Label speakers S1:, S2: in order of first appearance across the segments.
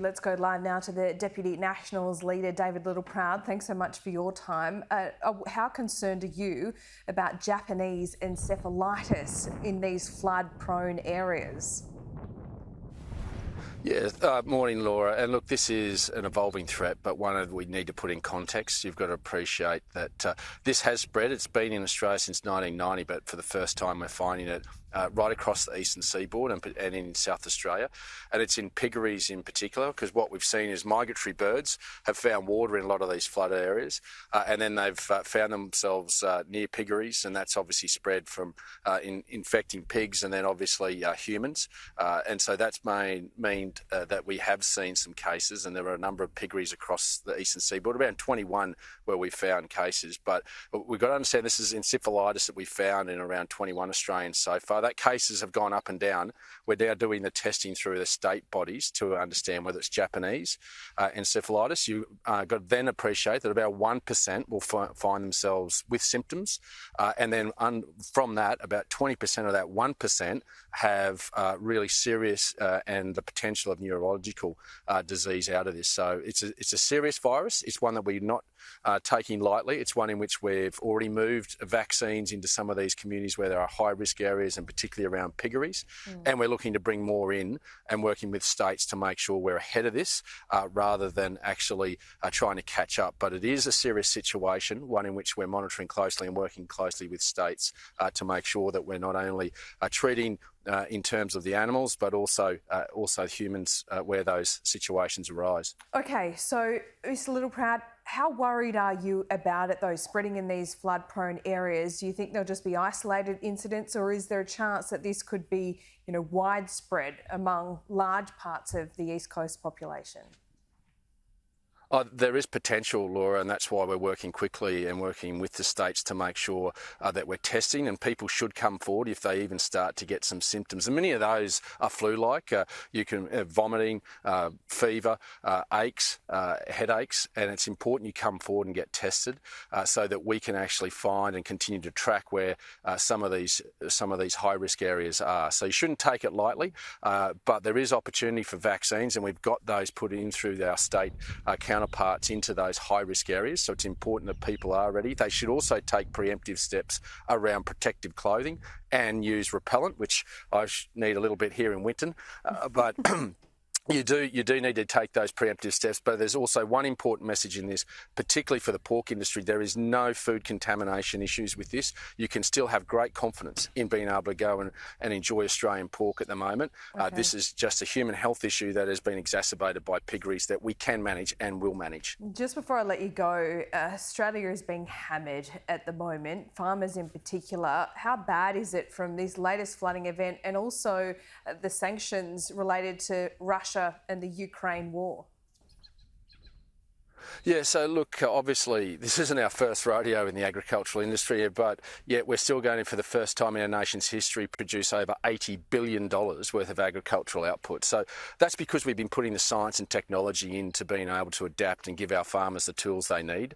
S1: Let's go live now to the Deputy Nationals Leader David Littleproud. Thanks so much for your time. How concerned are you about Japanese encephalitis in these flood-prone areas?
S2: Yeah, morning, Laura. And look, this is an evolving threat, but one that we need to put in context. You've got to appreciate that this has spread. It's been in Australia since 1990, but for the first time we're finding it right across the eastern seaboard and in South Australia. And it's in piggeries in particular, because what we've seen is migratory birds have found water in a lot of these flooded areas, and then they've found themselves near piggeries, and that's obviously spread from infecting pigs and then obviously humans. And so that's meant that we have seen some cases, and there are a number of piggeries across the eastern seaboard, around 21 where we found cases. But we've got to understand this is encephalitis that we found in around 21 Australians so far. That cases have gone up and down. We're now doing the testing through the state bodies to understand whether it's Japanese encephalitis. You got to then appreciate that about 1% will find themselves with symptoms, and then from that, about 20% of that 1% have really serious and the potential of neurological disease out of this. So it's a serious virus. It's one that we're not taking lightly. It's one in which we've already moved vaccines into some of these communities where there are high-risk areas, and particularly around piggeries. And we're looking to bring more in and working with states to make sure we're ahead of this rather than actually trying to catch up. But it is a serious situation, one in which we're monitoring closely and working closely with states to make sure that we're not only treating in terms of the animals, but also humans where those situations arise.
S1: Okay, so Mr. Littleproud, how worried are you about it though, spreading in these flood-prone areas? Do you think there'll just be isolated incidents, or is there a chance that this could be, widespread among large parts of the East Coast population?
S2: There is potential, Laura, and that's why we're working quickly and working with the states to make sure that we're testing, and people should come forward if they even start to get some symptoms. And many of those are flu-like. You can vomiting, fever, aches, headaches, and it's important you come forward and get tested so that we can actually find and continue to track where some of these high-risk areas are. So you shouldn't take it lightly, but there is opportunity for vaccines, and we've got those put in through our state counterparts into those high-risk areas, so it's important that people are ready. They should also take preemptive steps around protective clothing and use repellent, which I need a little bit here in Winton, but You do need to take those preemptive steps, but there's also one important message in this, particularly for the pork industry. There is no food contamination issues with this. You can still have great confidence in being able to go and enjoy Australian pork at the moment. Okay. This is just a human health issue that has been exacerbated by piggeries that we can manage and will manage.
S1: Just before I let you go, Australia is being hammered at the moment, farmers in particular. How bad is it from this latest flooding event and also the sanctions related to Russia and the Ukraine war?
S2: Yeah, so look, obviously this isn't our first rodeo in the agricultural industry, but yet we're still going to, for the first time in our nation's history, produce over $80 billion worth of agricultural output. So that's because we've been putting the science and technology into being able to adapt and give our farmers the tools they need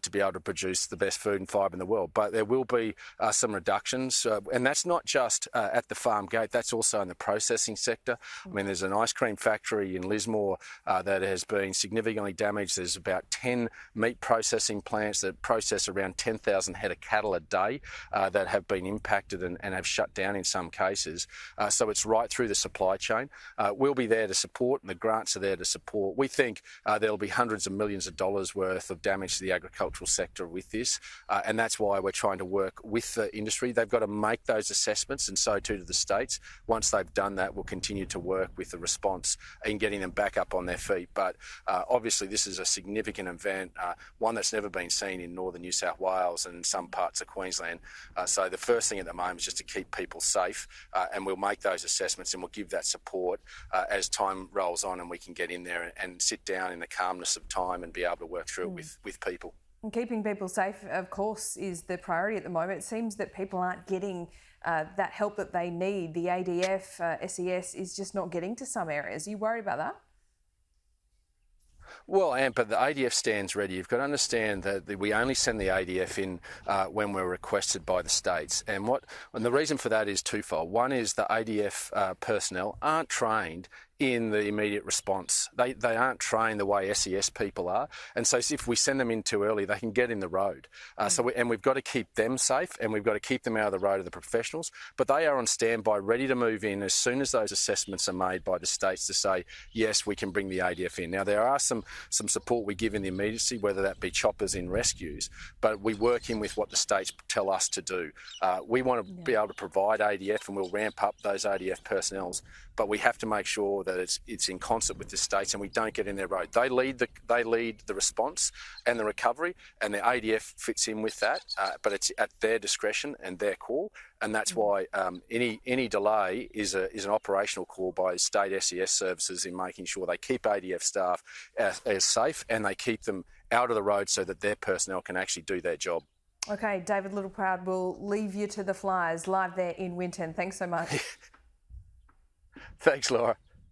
S2: to be able to produce the best food and fibre in the world. But there will be some reductions, and that's not just at the farm gate, that's also in the processing sector. I mean, there's an ice cream factory in Lismore that has been significantly damaged. There's about 10 meat processing plants that process around 10,000 head of cattle a day that have been impacted and have shut down in some cases. So it's right through the supply chain. We'll be there to support, and the grants are there to support. We think there'll be hundreds of millions of dollars worth of damage to the agricultural sector with this, and that's why we're trying to work with the industry. They've got to make those assessments, and so too do the states. Once they've done that, we'll continue to work with the response in getting them back up on their feet. But obviously this is a significant event, one that's never been seen in northern New South Wales and some parts of Queensland. So the first thing at the moment is just to keep people safe, and we'll make those assessments and we'll give that support as time rolls on and we can get in there and sit down in the calmness of time and be able to work through it with people.
S1: And keeping people safe, of course, is the priority at the moment. It seems that people aren't getting that help that they need. The ADF, SES is just not getting to some areas. Are you worried about that?
S2: Well, but the ADF stands ready. You've got to understand that we only send the ADF in when we're requested by the states. And the reason for that is twofold. One is the ADF personnel aren't trained in the immediate response. They aren't trained the way SES people are, and so if we send them in too early, they can get in the road. And we've got to keep them safe, and we've got to keep them out of the road of the professionals. But they are on standby, ready to move in as soon as those assessments are made by the states to say, yes, we can bring the ADF in. Now, there are some support we give in the immediacy, whether that be choppers in rescues, but we work in with what the states tell us to do. We want to be able to provide ADF, and we'll ramp up those ADF personnel, but we have to make sure that it's in concert with the states and we don't get in their road. They lead the response and the recovery, and the ADF fits in with that, but it's at their discretion and their call, and that's why any delay is an operational call by state SES services in making sure they keep ADF staff as safe and they keep them out of the road so that their personnel can actually do their job.
S1: Okay, David Littleproud, will leave you to the Flyers live there in Winton. Thanks so much.
S2: Thanks, Laura.